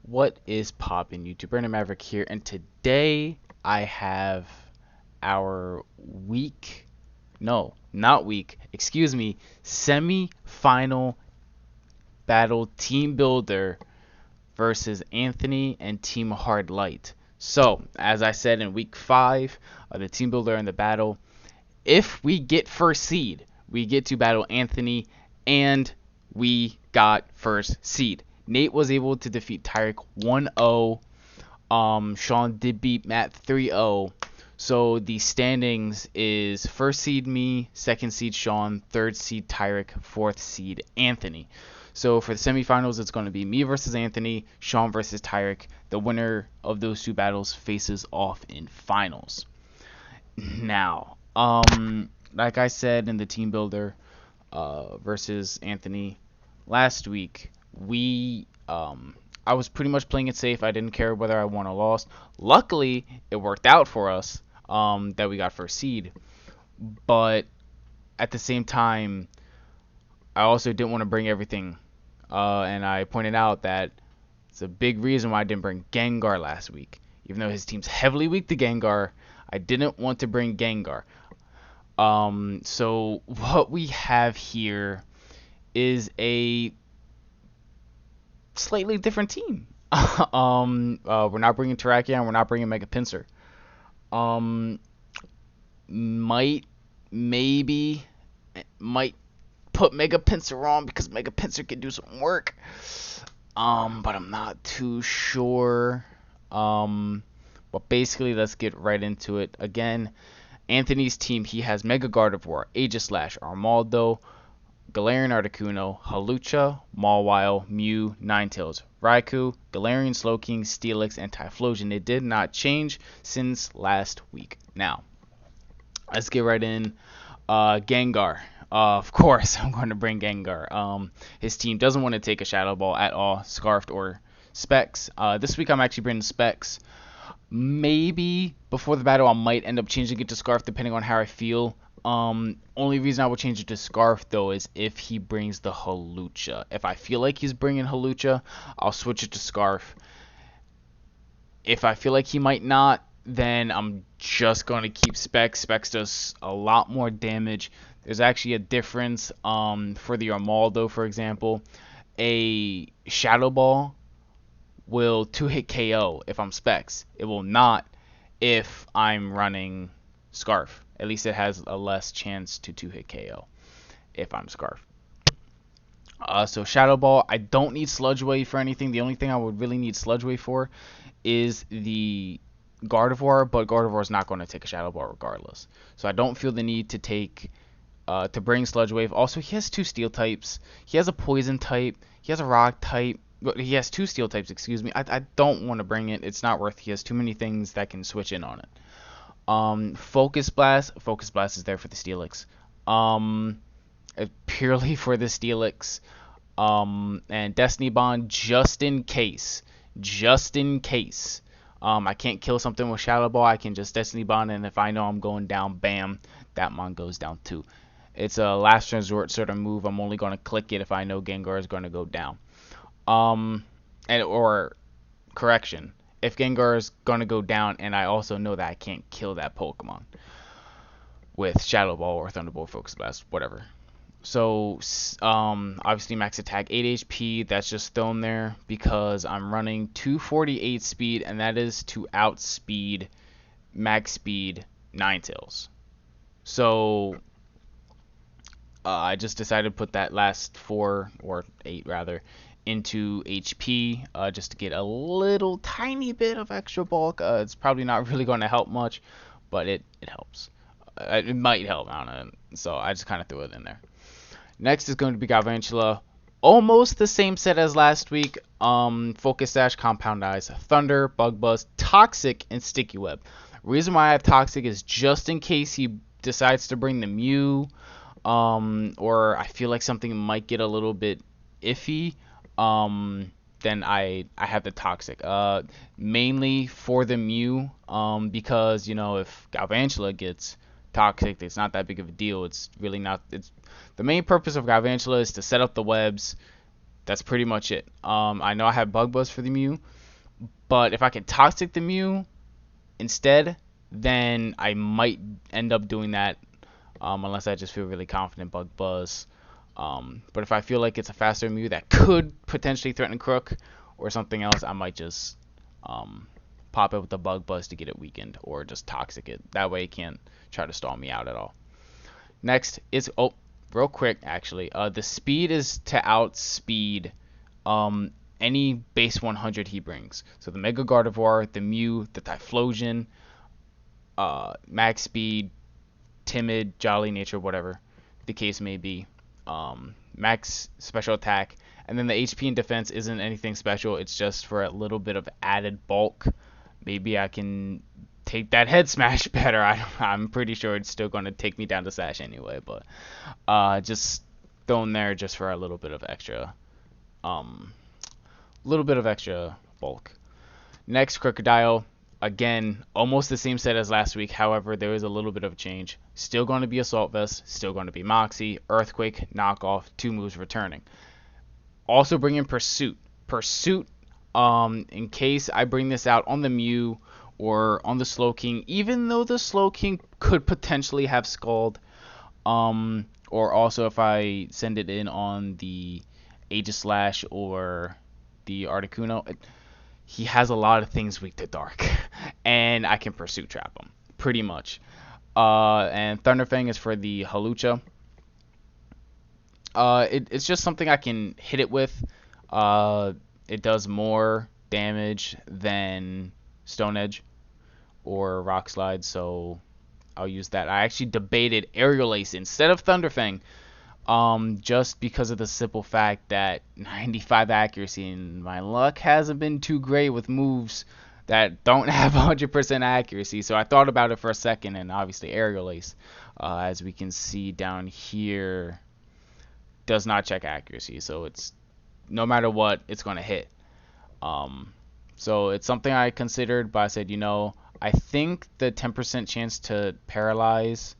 What is Poppin YouTube? Brandon Maverick here, and today I have our week, no, not week, excuse me, semi-final battle team builder versus Anthony and Team Hard Light. So, as I said in week 5 of the team builder and the battle, if we get first seed, we get to battle Anthony, and we got first seed. Nate was able to defeat Tyreek 1-0. Sean did beat Matt 3-0. So the standings is first seed me, second seed Sean, third seed Tyreek, fourth seed Anthony. So for the semifinals, it's going to be me versus Anthony, Sean versus Tyreek. The winner of those two battles faces off in finals. Now, like I said in the team builder versus Anthony last week, I was pretty much playing it safe. I didn't care whether I won or lost. Luckily, it worked out for us that we got first seed. But at the same time, I also didn't want to bring everything. And I pointed out that it's a big reason why I didn't bring Gengar last week. Even though his team's heavily weak to Gengar, I didn't want to bring Gengar. So what we have here is a slightly different team. We're not bringing Terrakion. We're not bringing Mega Pinsir. Maybe might put Mega Pinsir on because Mega Pinsir can do some work. But I'm not too sure. But basically, let's get right into it. Again, Anthony's team, he has Mega Gardevoir, Aegislash, Armaldo, Galarian Articuno, Hawlucha, Mawile, Mew, Ninetales, Raikou, Galarian Slowking, Steelix, and Typhlosion. It did not change since last week. Now, let's get right in. Gengar. Of course, I'm going to bring Gengar. His team doesn't want to take a Shadow Ball at all, Scarfed or Specs. This week I'm actually bringing Specs. Maybe before the battle I might end up changing it to Scarf depending on how I feel. Only reason I would change it to Scarf though is if he brings the Hawlucha. If I feel like he's bringing Hawlucha, I'll switch it to Scarf. If I feel like he might not, then I'm just going to keep Specs. Specs does a lot more damage. There's actually a difference for the Armaldo, for example. A Shadow Ball will 2-hit KO if I'm Specs. It will not if I'm running Scarf. At least it has a less chance to 2-hit KO if I'm Scarf. So Shadow Ball, I don't need Sludge Wave for anything. The only thing I would really need Sludge Wave for is the Gardevoir, but Gardevoir is not going to take a Shadow Ball regardless. So I don't feel the need to take to bring Sludge Wave. Also, he has two Steel types. He has a Poison type. He has a Rock type. He has two Steel types, excuse me. I don't want to bring it. It's not worth it. He has too many things that can switch in on it. Focus Blast. Focus Blast is there for the Steelix. Purely for the Steelix. And Destiny Bond just in case. Just in case. I can't kill something with Shadow Ball. I can just Destiny Bond, and if I know I'm going down, bam, that mon goes down too. It's a last resort sort of move. I'm only going to click it if I know Gengar is going to go down. Or correction, if Gengar is going to go down and I also know that I can't kill that Pokemon with Shadow Ball or Thunderbolt, Focus Blast, whatever. So, obviously max attack 8 HP, that's just thrown there because I'm running 248 speed, and that is to outspeed max speed Ninetales. So, I just decided to put that last 4, or 8 rather, into HP, just to get a little tiny bit of extra bulk. It's probably not really going to help much, but it helps. It might help, I don't know. So I just kind of threw it in there. Next is going to be Galvantula. Almost the same set as last week. Focus Sash, Compound Eyes, Thunder, Bug Buzz, Toxic, and Sticky Web. Reason why I have Toxic is just in case he decides to bring the Mew, or I feel like something might get a little bit iffy. Then I have the Toxic. Mainly for the Mew, because you know if Galvantula gets Toxic, it's not that big of a deal. It's really not. It's the main purpose of Galvantula is to set up the webs, That's pretty much it. I know I have Bug Buzz for the Mew, but if I can Toxic the Mew instead, then I might end up doing that, unless I just feel really confident Bug Buzz. But if I feel like it's a faster Mew that could potentially threaten Crook or something else, I might just pop it with the Bug Buzz to get it weakened, or just Toxic it. That way it can't try to stall me out at all. Next is, oh, real quick actually, the speed is to outspeed any base 100 he brings. So the Mega Gardevoir, the Mew, the Typhlosion, max speed, timid, jolly nature, whatever the case may be, max special attack, and then the HP and defense isn't anything special. It's just for a little bit of added bulk. Maybe I can take that head smash better. I'm pretty sure it's still going to take me down to Sash anyway, but just thrown there just for a little bit of extra bulk. Next, Crocodile. Again, almost the same set as last week. However, there is a little bit of a change. Still going to be Assault Vest. Still going to be Moxie. Earthquake. Knockoff. 2 moves returning. Also bring in Pursuit. Pursuit, in case I bring this out on the Mew or on the Slowking, even though the Slowking could potentially have Scald. Or also if I send it in on the Aegislash or the Articuno, he has a lot of things weak to Dark, and I can Pursuit Trap him, pretty much. And Thunderfang is for the Hawlucha. It's just something I can hit it with. It does more damage than Stone Edge or Rock Slide, so I'll use that. I actually debated Aerial Ace instead of Thunderfang, just because of the simple fact that 95 accuracy, and my luck hasn't been too great with moves that don't have 100% accuracy. So I thought about it for a second, and obviously Aerial Ace, as we can see down here, does not check accuracy. So it's, no matter what, it's going to hit. So it's something I considered, but I said, I think the 10% chance to paralyze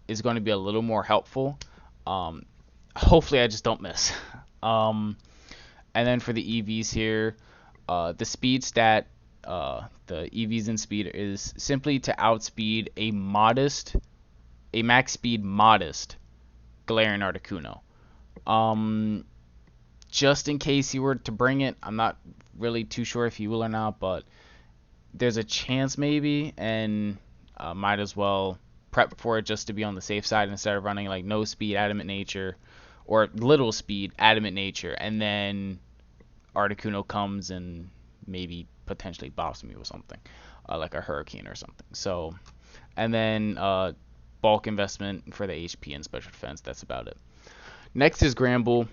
is going to be a little more helpful. Hopefully I just don't miss. And then for the EVs here, the speed stat, the EVs in speed is simply to outspeed a max speed modest Galarian Articuno. Just in case he were to bring it, I'm not really too sure if he will or not, but there's a chance maybe, and might as well prep for it just to be on the safe side instead of running like no speed Adamant Nature or little speed Adamant Nature, and then Articuno comes and maybe potentially bops me with something like a Hurricane or something. So, and then bulk investment for the HP and special defense. That's about it. Next is Granbull.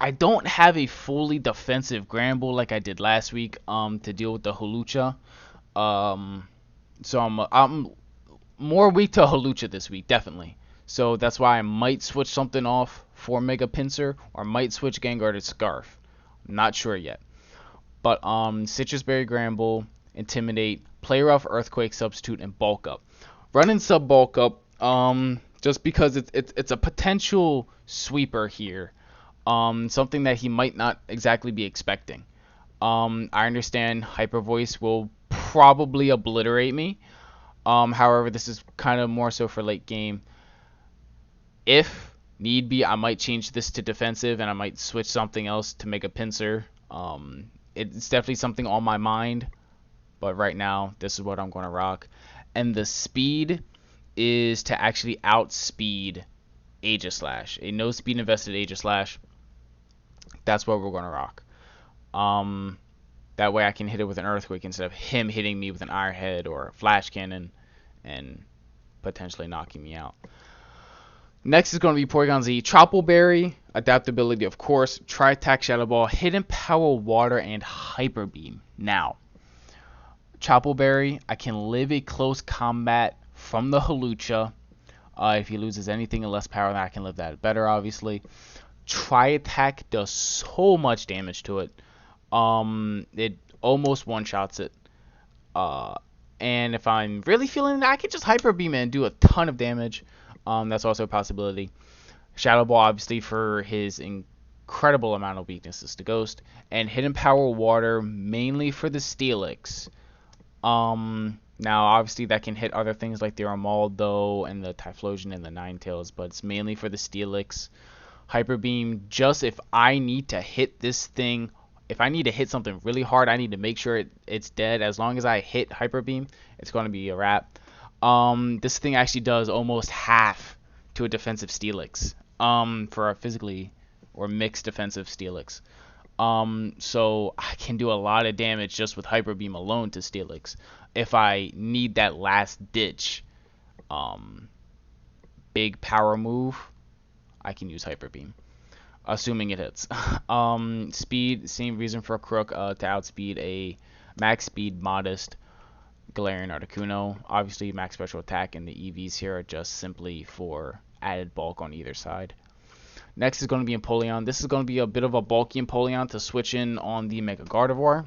I don't have a fully defensive Granbull like I did last week to deal with the Hawlucha. So I'm more weak to Hawlucha this week, definitely. So that's why I might switch something off for Mega Pinsir, or might switch Gengar to Scarf. I'm not sure yet. But Citrus Berry Granbull, Intimidate, Play Rough, Earthquake, Substitute, and Bulk Up. Running Sub Bulk Up, just because it's a potential sweeper here. Something that he might not exactly be expecting. I understand Hyper Voice will probably obliterate me. However, this is kind of more so for late game. If need be, I might change this to defensive, and I might switch something else to make a Pinsir. It's definitely something on my mind, but right now, this is what I'm going to rock. And the speed is to actually outspeed Aegislash. A no speed invested Aegislash. That's what we're going to rock. That way I can hit it with an Earthquake instead of him hitting me with an Iron Head or a Flash Cannon and potentially knocking me out. Next is going to be Porygon Z. Tropical Berry, adaptability of course, Tri-Attack, Shadow Ball, Hidden Power, Water, and Hyper Beam. Now, Tropical Berry, I can live a close combat from the Hawlucha. If he loses anything in less power, then I can live that better, obviously. Tri-Attack does so much damage to it. It almost one-shots it. And if I'm really feeling it, I can just Hyper Beam it and do a ton of damage. That's also a possibility. Shadow Ball, obviously, for his incredible amount of weaknesses to Ghost, and Hidden Power Water mainly for the Steelix. Now obviously that can hit other things like the Armaldo and the Typhlosion and the Ninetales, but it's mainly for the Steelix. Hyper Beam, just if I need to hit this thing, if I need to hit something really hard, I need to make sure it's dead. As long as I hit Hyper Beam, it's going to be a wrap. This thing actually does almost half to a defensive Steelix, for a physically or mixed defensive Steelix. So I can do a lot of damage just with Hyper Beam alone to Steelix. If I need that last ditch, big power move, I can use Hyper Beam, assuming it hits. Speed, same reason for a Crook, to outspeed a max speed modest Galarian Articuno. Obviously, max special attack and the EVs here are just simply for added bulk on either side. Next is going to be Empoleon. This is going to be a bit of a bulky Empoleon to switch in on the Mega Gardevoir.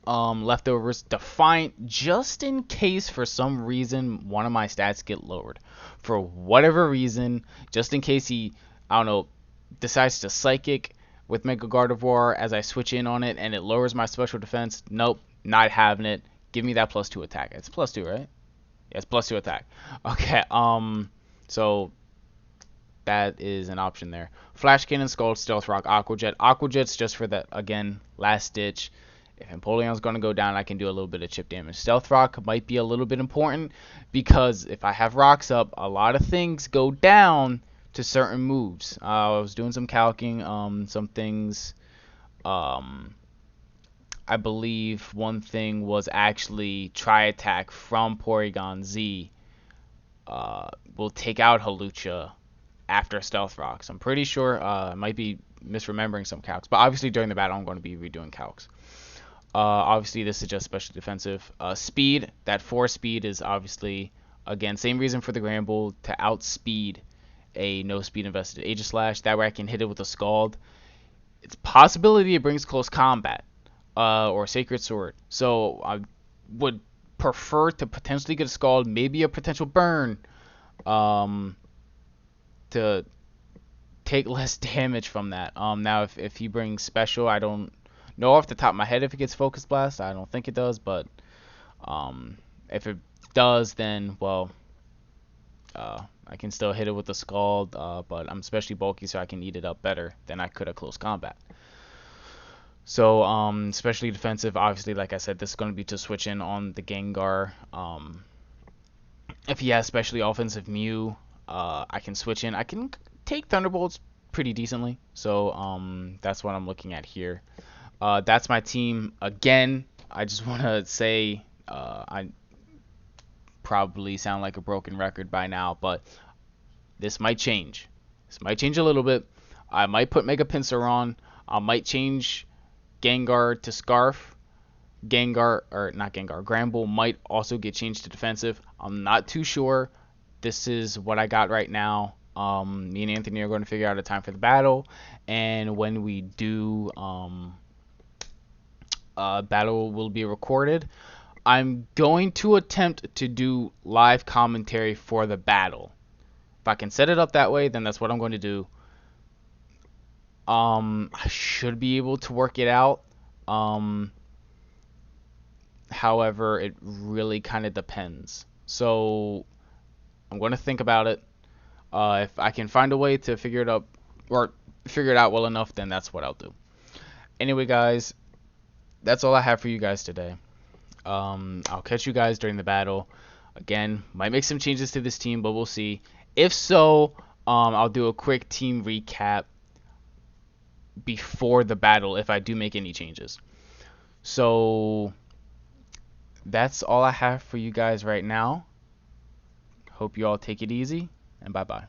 Leftovers, Defiant, just in case for some reason one of my stats get lowered. For whatever reason, just in case he, I don't know, decides to Psychic with Mega Gardevoir as I switch in on it and it lowers my special defense. Nope, not having it. Give me that +2 attack. It's +2, right? Yeah, it's +2 attack. Okay, so that is an option there. Flash Cannon, Scald, Stealth Rock, Aqua Jet. Aqua Jet's just for that, again, last ditch. If Empoleon's going to go down, I can do a little bit of chip damage. Stealth Rock might be a little bit important because if I have rocks up, a lot of things go down to certain moves. I was doing some calcing. Some things, I believe one thing was actually Tri-Attack from Porygon Z will take out Hawlucha after Stealth Rock. So I'm pretty sure, I might be misremembering some calcs, but obviously during the battle I'm going to be redoing calcs. Obviously this is just special defensive. Speed, that 4 speed is obviously, again, same reason for the Gramble, to outspeed a no speed invested Aegislash. That way I can hit it with a Scald. It's a possibility it brings close combat, or Sacred Sword. So I would prefer to potentially get a Scald, maybe a potential burn, to take less damage from that. Now if he brings special, I don't know off the top of my head if it gets Focus Blast. I don't think it does, but if it does, then well, I can still hit it with the Scald, but I'm especially bulky, so I can eat it up better than I could at close combat. So especially defensive, obviously, like I said, this is going to be to switch in on the Gengar. If he has especially offensive Mew, I can switch in. I can take Thunderbolts pretty decently, so that's what I'm looking at here. That's my team. Again, I just want to say I probably sound like a broken record by now, but this might change. This might change a little bit. I might put Mega Pinsir on. I might change Gengar to Scarf. Gramble might also get changed to defensive. I'm not too sure. This is what I got right now. Me and Anthony are going to figure out a time for the battle, and when we do, battle will be recorded. I'm going to attempt to do live commentary for the battle. If I can set it up that way, then that's what I'm going to do. I should be able to work it out. However, it really kind of depends. So I'm going to think about it. If I can find a way to figure it out well enough, then that's what I'll do. Anyway, guys, that's all I have for you guys today. I'll catch you guys during the battle. Again, might make some changes to this team, but we'll see. If so, I'll do a quick team recap before the battle if I do make any changes. So that's all I have for you guys right now. Hope you all take it easy, and bye-bye.